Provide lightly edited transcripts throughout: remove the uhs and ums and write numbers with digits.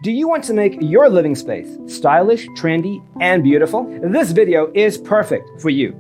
Do you want to make your living space stylish, trendy, and beautiful? This video is perfect for you.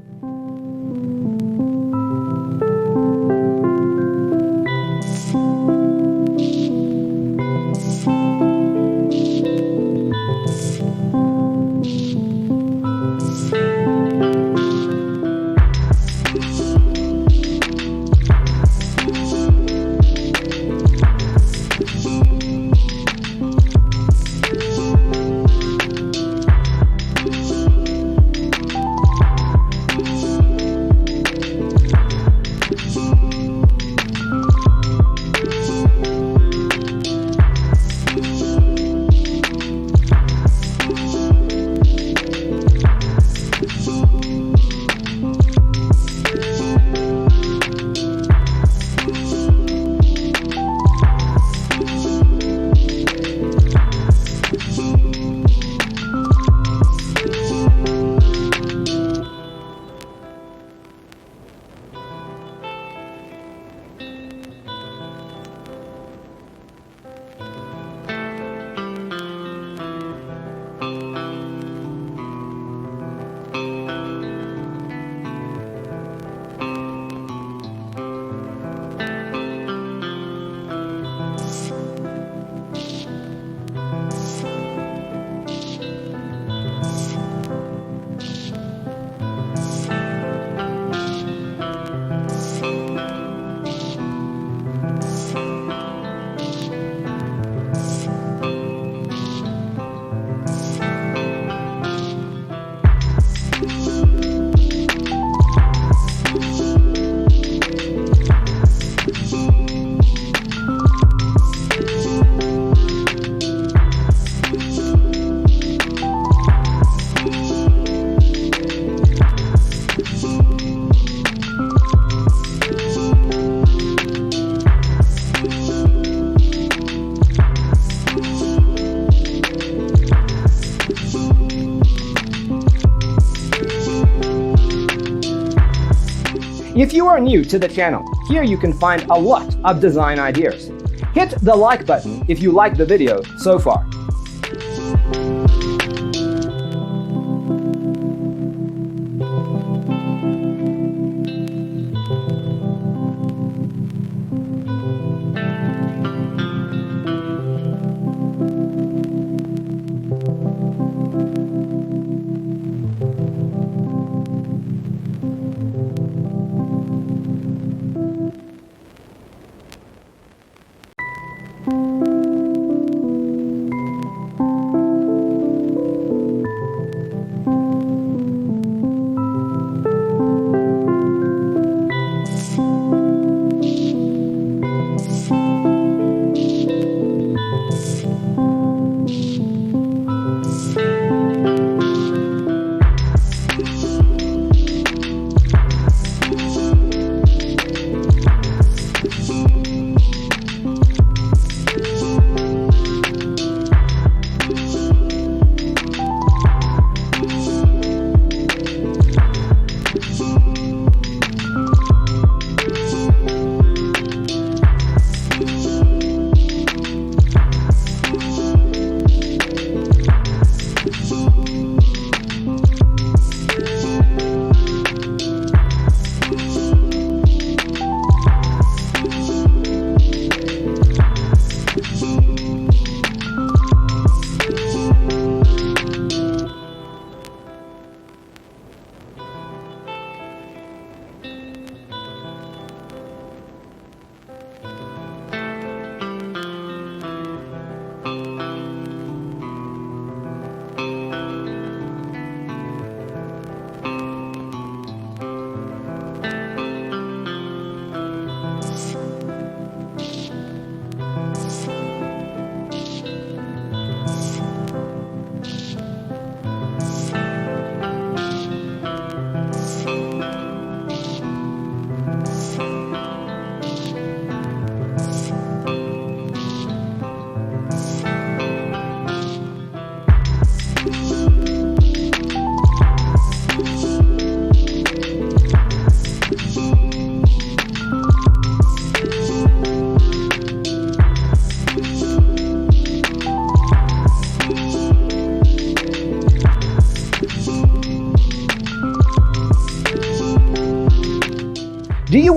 If you are new to the channel, here you can find a lot of design ideas. Hit the like button if you like the video so far.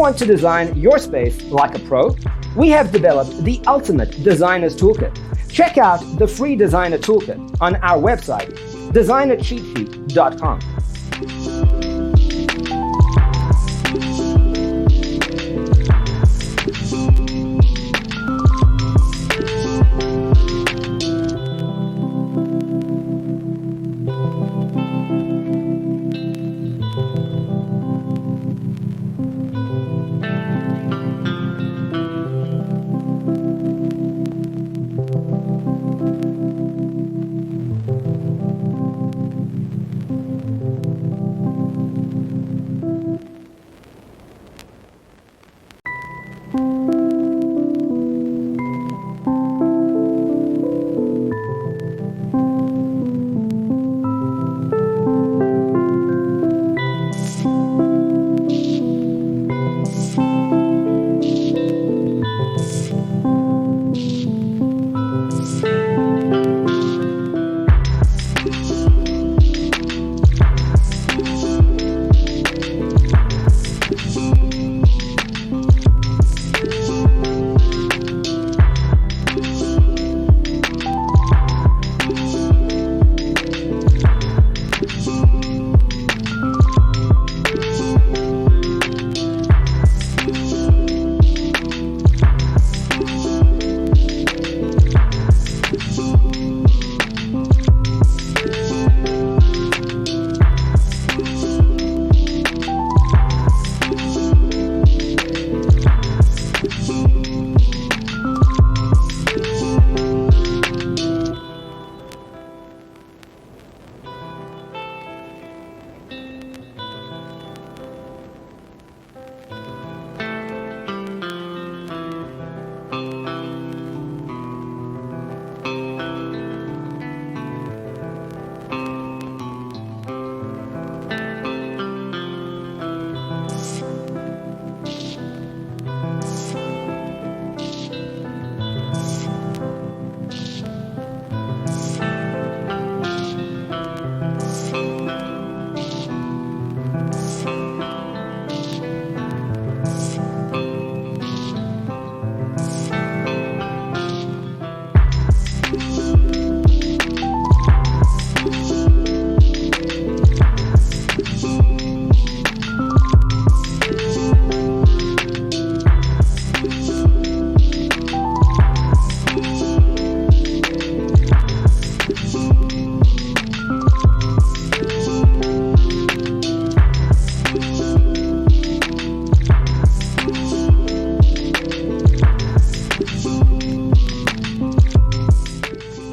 want to design your space like a pro? We have developed the ultimate designer's toolkit. Check out the free designer toolkit on our website, designercheatsheet.com.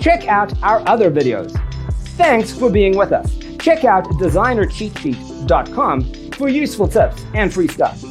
Check out our other videos. Thanks for being with us. Check out designercheatsheet.com for useful tips and free stuff.